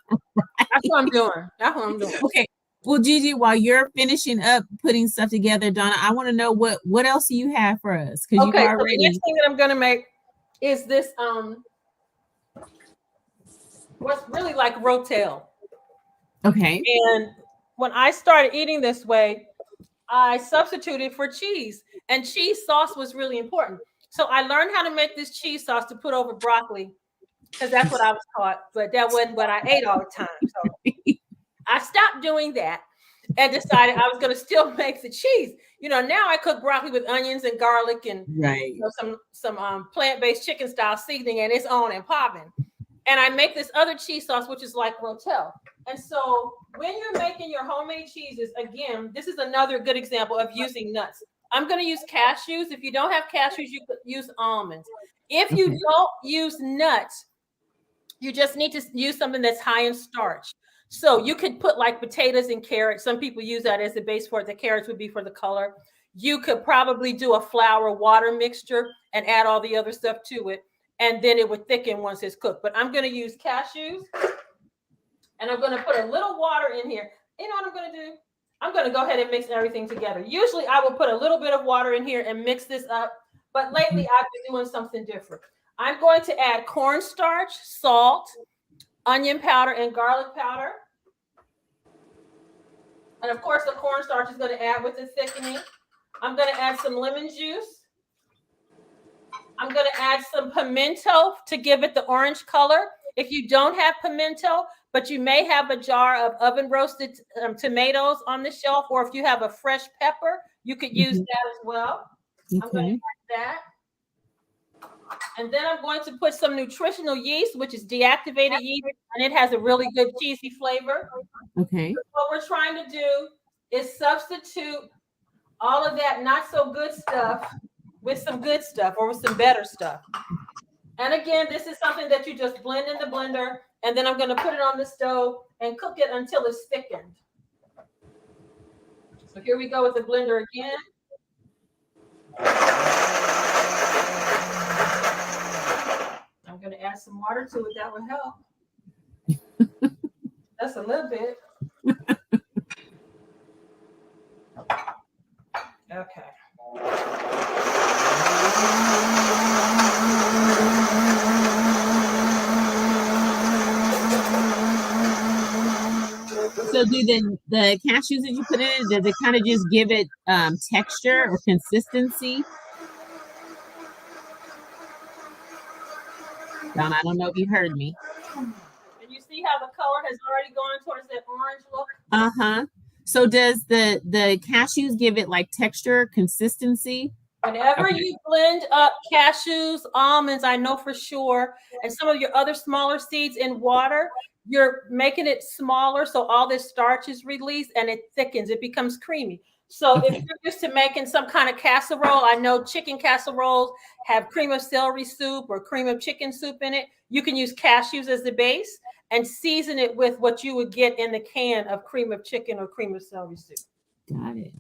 I'm doing. That's what I'm doing. Okay. Well, Gigi, while you're finishing up putting stuff together, Donna, I want to know what else do you have for us? Because okay, so the next thing that I'm gonna make is this what's really like rotel. Okay. And when I started eating this way, I substituted for cheese, and cheese sauce was really important. So I learned how to make this cheese sauce to put over broccoli. because that's what I was taught, but that wasn't what I ate all the time. So I stopped doing that and decided I was going to still make the cheese. Now I cook broccoli with onions and garlic and some plant-based chicken style seasoning, and it's on and popping. And I make this other cheese sauce, which is like Rotel. And so when you're making your homemade cheeses, again, this is another good example of using nuts. I'm going to use cashews. If you don't have cashews, you could use almonds. If you don't use nuts, you just need to use something that's high in starch. So you could put like potatoes and carrots. Some people use that as the base for it. The carrots would be for the color. You could probably do a flour water mixture and add all the other stuff to it. And then it would thicken once it's cooked. But I'm going to use cashews. And I'm going to put a little water in here. You know what I'm going to do? I'm going to go ahead and mix everything together. Usually I will put a little bit of water in here and mix this up. But lately I've been doing something different. I'm going to add cornstarch, salt, onion powder, and garlic powder. And of course, the cornstarch is going to add with the thickening. I'm going to add some lemon juice. I'm going to add some pimento to give it the orange color. If you don't have pimento, but you may have a jar of oven roasted tomatoes on the shelf, or if you have a fresh pepper, you could use that as well. I'm going to add that. And then I'm going to put some nutritional yeast, which is deactivated yeast, and it has a really good cheesy flavor. Okay. So what we're trying to do is substitute all of that not so good stuff with some good stuff or with some better stuff. And again, this is something that you just blend in the blender, and then I'm going to put it on the stove and cook it until it's thickened. So here we go with the blender again. I'm going to add some water to it. That will help. That's a little bit. Okay. So do the cashews that you put in, does it kind of just give it texture or consistency? Don, I don't know if you heard me. And you see how the color has already gone towards that orange look? Uh-huh. So does the cashews give it like texture, consistency? Whenever you blend up cashews, almonds, I know for sure, and some of your other smaller seeds in water, you're making it smaller, so all this starch is released and it thickens, it becomes creamy. So if you're used to making some kind of casserole, I know chicken casseroles have cream of celery soup or cream of chicken soup in it. You can use cashews as the base and season it with what you would get in the can of cream of chicken or cream of celery soup. Got it.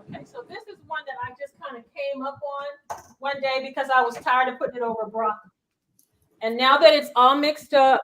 Okay, so this is one that I just kind of came up on one day because I was tired of putting it over broccoli. And now that it's all mixed up,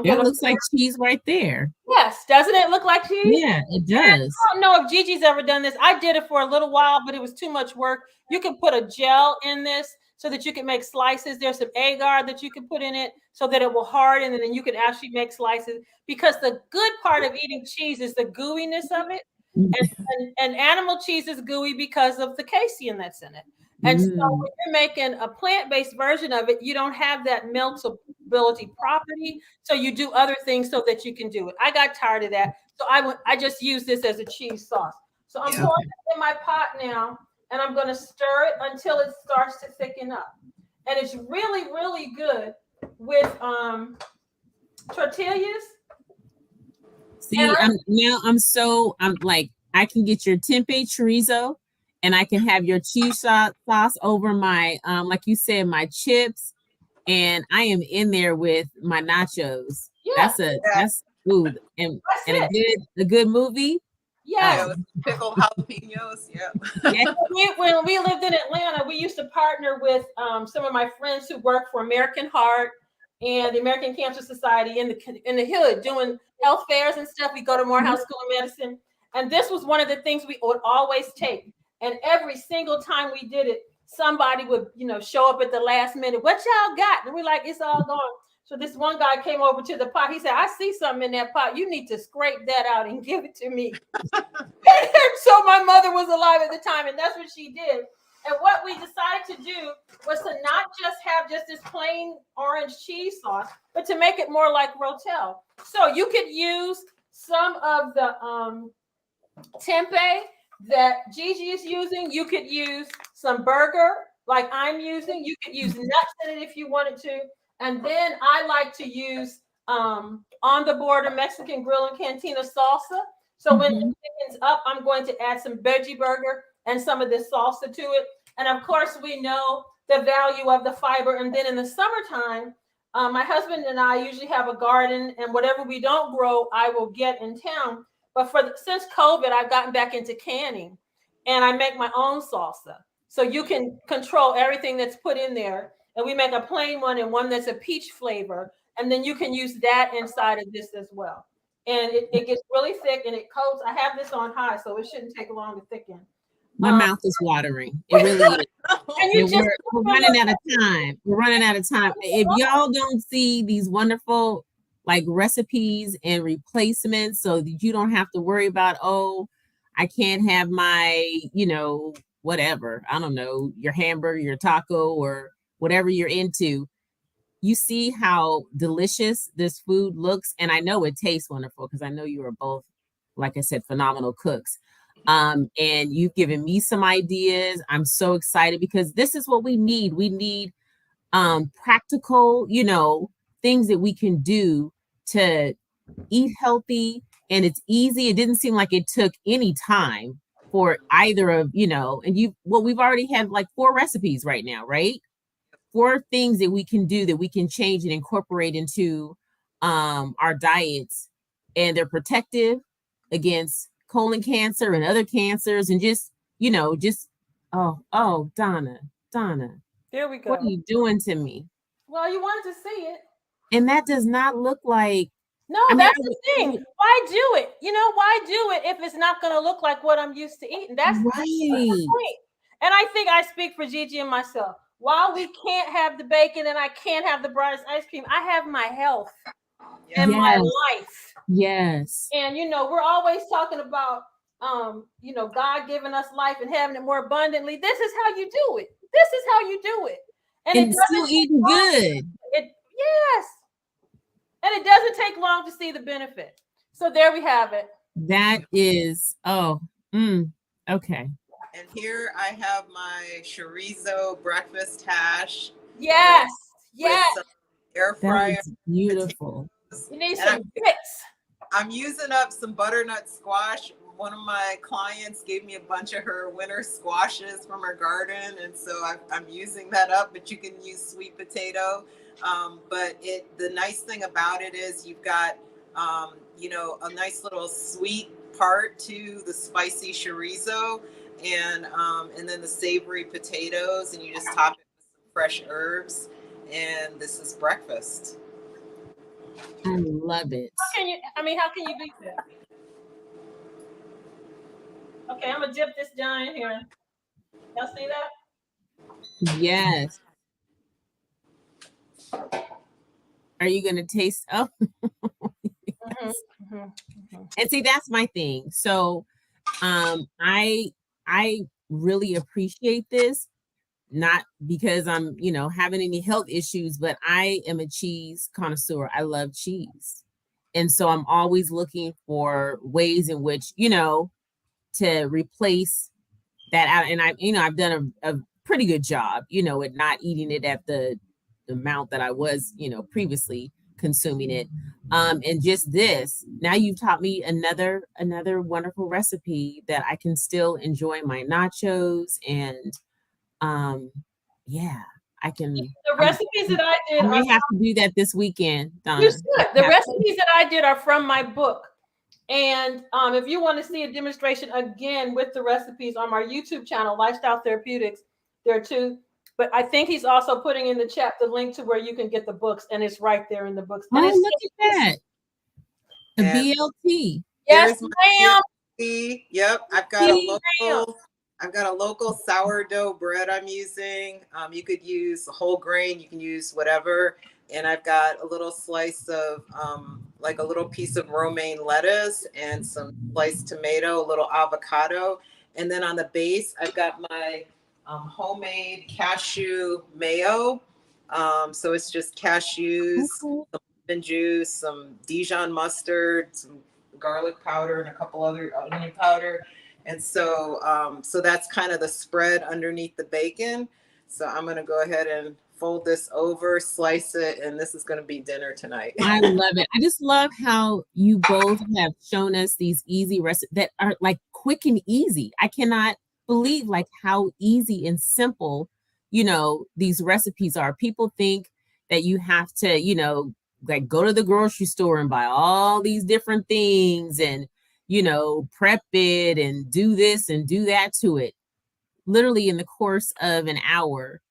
It looks like cheese right there. Yes, doesn't it look like cheese? Yeah, it does. I don't know if Gigi's ever done this. I did it for a little while, but it was too much work. You can put a gel in this so that you can make slices. There's some agar that you can put in it so that it will harden, and then you can actually make slices. Because the good part of eating cheese is the gooiness of it. And animal cheese is gooey because of the casein that's in it. And so when you're making a plant-based version of it, you don't have that meltability property. So you do other things so that you can do it. I got tired of that. So I just use this as a cheese sauce. So I'm pouring it in my pot now, and I'm going to stir it until it starts to thicken up. And it's really, really good with tortillas. See, I'm like, I can get your tempeh chorizo, and I can have your cheese sauce over my, like you said, my chips, and I am in there with my nachos. Yeah. That's food, and a good movie. Yeah, pickled jalapenos. Yeah. When we lived in Atlanta, we used to partner with some of my friends who work for American Heart and the American Cancer Society in the hood doing health fairs and stuff. We go to Morehouse School of Medicine, and this was one of the things we would always take. And every single time we did it, somebody would, show up at the last minute. What y'all got? And we're like, it's all gone. So this one guy came over to the pot. He said, I see something in that pot. You need to scrape that out and give it to me. So my mother was alive at the time, and that's what she did. And what we decided to do was to not just have just this plain orange cheese sauce, but to make it more like Rotel. So you could use some of the tempeh that Gigi is using. You could use some burger like I'm using. You could use nuts in it if you wanted to. And then I like to use on the border Mexican Grill and Cantina salsa. So when the chicken's up, I'm going to add some veggie burger and some of this salsa to it. And of course, we know the value of the fiber. And then in the summertime, my husband and I usually have a garden, and whatever we don't grow, I will get in town. But since COVID, I've gotten back into canning, and I make my own salsa. So you can control everything that's put in there. And we make a plain one and one that's a peach flavor. And then you can use that inside of this as well. And it gets really thick and it coats. I have this on high, so it shouldn't take long to thicken. My mouth is watering. It really is. And we're running out of time. We're running out of time. If y'all don't see these wonderful like recipes and replacements so that you don't have to worry about, oh, I can't have my, whatever, I don't know, your hamburger, your taco, or whatever you're into. You see how delicious this food looks. And I know it tastes wonderful because I know you are both, like I said, phenomenal cooks. And you've given me some ideas. I'm so excited because this is what we need. We need practical, things that we can do to eat healthy. And it's easy. It didn't seem like it took any time for either of, and we've already had like 4 recipes right now, right? 4 things that we can do that we can change and incorporate into our diets, and they're protective against colon cancer and other cancers, and just Donna, there we go. What are you doing to me? Well, you wanted to see it, and that does not look like. No, that's the thing. Why do it? Why do it if it's not going to look like what I'm used to eating? That's right. The point. And I think I speak for Gigi and myself. While we can't have the bacon and I can't have the brightest ice cream, I have my health and my life. Yes. And, we're always talking about, God giving us life and having it more abundantly. This is how you do it. This is how you do it. And it's still eating good. Yes. And it doesn't take long to see the benefit. So there we have it. That is, okay. And here I have my chorizo breakfast hash. Yes. Air fryer. That's beautiful. Potatoes. You need some grits. I'm using up some butternut squash. One of my clients gave me a bunch of her winter squashes from her garden, and so I'm using that up. But you can use sweet potato. But the nice thing about it is you've got a nice little sweet part to the spicy chorizo, and then the savory potatoes, and you just top it with some fresh herbs, and this is breakfast. I love it. How can you beat that? Okay, I'm gonna dip this down in here. Y'all see that? Yes. Are you gonna taste? Oh, yes. And see, that's my thing. So, I really appreciate this, not because I'm, having any health issues, but I am a cheese connoisseur. I love cheese, and so I'm always looking for ways in which, to replace that out. And I've done a pretty good job, at not eating it at the amount that I was, previously consuming it. And just this, now you've taught me another wonderful recipe that I can still enjoy my nachos, and I can. The recipes that I did, I may have to do that this weekend, Donna. You should. The recipes that I did are from my book. And if you want to see a demonstration again with the recipes on our YouTube channel, Lifestyle Therapeutics, there are 2. But I think he's also putting in the chat the link to where you can get the books, and it's right there in the books. Oh, look at that. The BLT. Yes, ma'am. Yep, I've got a local I've got a local sourdough bread I'm using. You could use whole grain, you can use whatever. And I've got a little slice of like a little piece of romaine lettuce and some sliced tomato, a little avocado. And then on the base, I've got my homemade cashew mayo. So it's just cashews, some lemon juice, some Dijon mustard, some garlic powder, and a couple other onion powder. And so that's kind of the spread underneath the bacon. So I'm going to go ahead and fold this over, slice it, and this is going to be dinner tonight. I love it. I just love how you both have shown us these easy recipes that are like quick and easy. I cannot believe like how easy and simple, these recipes are. People think that you have to, like go to the grocery store and buy all these different things and, prep it and do this and do that to it. Literally in the course of an hour,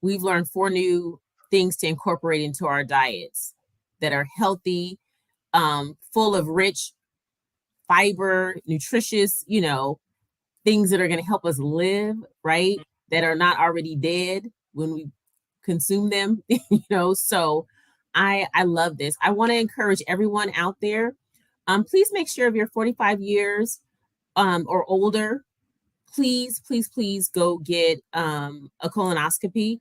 we've learned 4 new things to incorporate into our diets that are healthy, full of rich fiber, nutritious, things that are going to help us live, right? That are not already dead when we consume them, So I love this. I want to encourage everyone out there. Please make sure if you're 45 years or older, please go get a colonoscopy.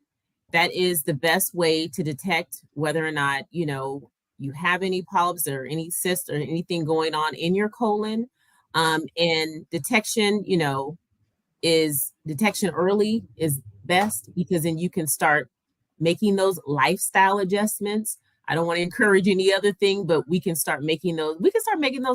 That is the best way to detect whether or not, you have any polyps or any cysts or anything going on in your colon. And detection early is best, because then you can start making those lifestyle adjustments. I don't want to encourage any other thing, but we can start making those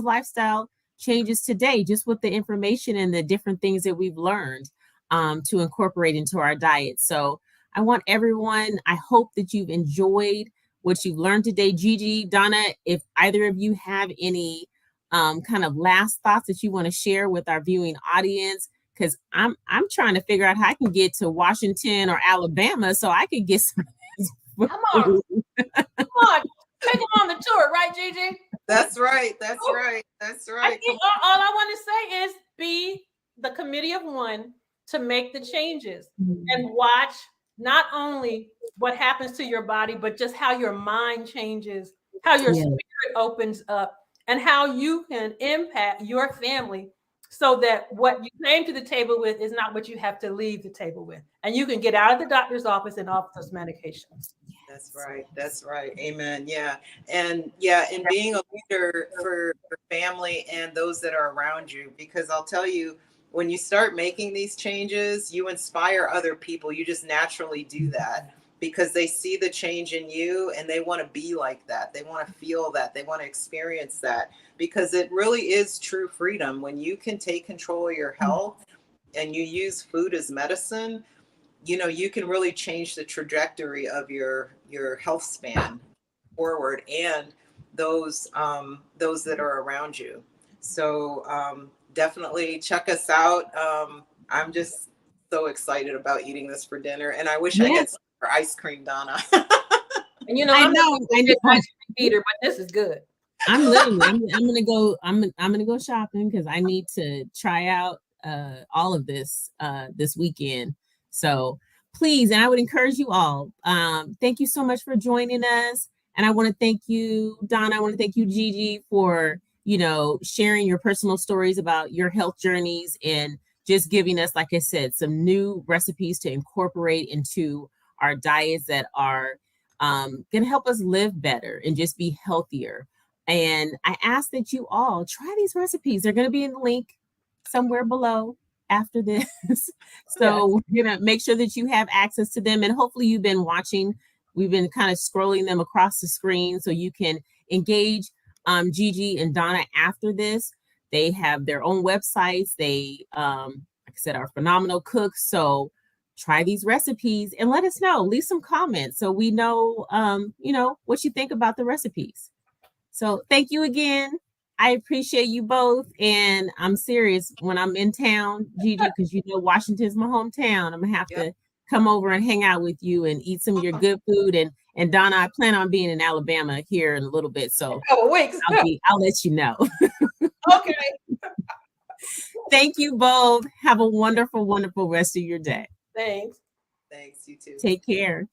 lifestyle changes today, just with the information and the different things that we've learned to incorporate into our diet. So I want everyone, I hope that you've enjoyed what you've learned today. Gigi, Donna, if either of you have any kind of last thoughts that you want to share with our viewing audience, because I'm trying to figure out how I can get to Washington or Alabama so I can get some. Come on, take them on the tour, right, Gigi? That's right. That's right. I think all I want to say is be the committee of one to make the changes and watch not only what happens to your body, but just how your mind changes, how your spirit opens up, and how you can impact your family so that what you came to the table with is not what you have to leave the table with. And you can get out of the doctor's office and off those medications. That's right. That's right. Amen. Yeah. And being a leader for family and those that are around you, because I'll tell you, when you start making these changes, you inspire other people. You just naturally do that because they see the change in you and they want to be like that. They want to feel that. They want to experience that, because it really is true freedom when you can take control of your health and you use food as medicine. You can really change the trajectory of your health span forward and those that are around you. So definitely check us out. I'm just so excited about eating this for dinner, and I wish I had some for ice cream, Donna. And I'm not a ice cream eater, but this is good. I'm gonna go shopping because I need to try out all of this this weekend. So please, and I would encourage you all, thank you so much for joining us. And I want to thank you, Donna. I want to thank you, Gigi, for sharing your personal stories about your health journeys and just giving us, like I said, some new recipes to incorporate into our diets that are going to help us live better and just be healthier. And I ask that you all try these recipes. They're going to be in the link somewhere below after this. So we're going to make sure that you have access to them. And hopefully you've been watching. We've been kind of scrolling them across the screen so you can engage Gigi and Donna after this. They have their own websites. They, like I said, are phenomenal cooks. So try these recipes and let us know. Leave some comments so we know, what you think about the recipes. So thank you again. I appreciate you both. And I'm serious, when I'm in town, Gigi, because Washington's my hometown, I'm gonna have to come over and hang out with you and eat some of your good food. And Donna, I plan on being in Alabama here in a little bit. So a couple weeks. I'll let you know. Okay. Thank you both. Have a wonderful, wonderful rest of your day. Thanks. Thanks, you too. Take care.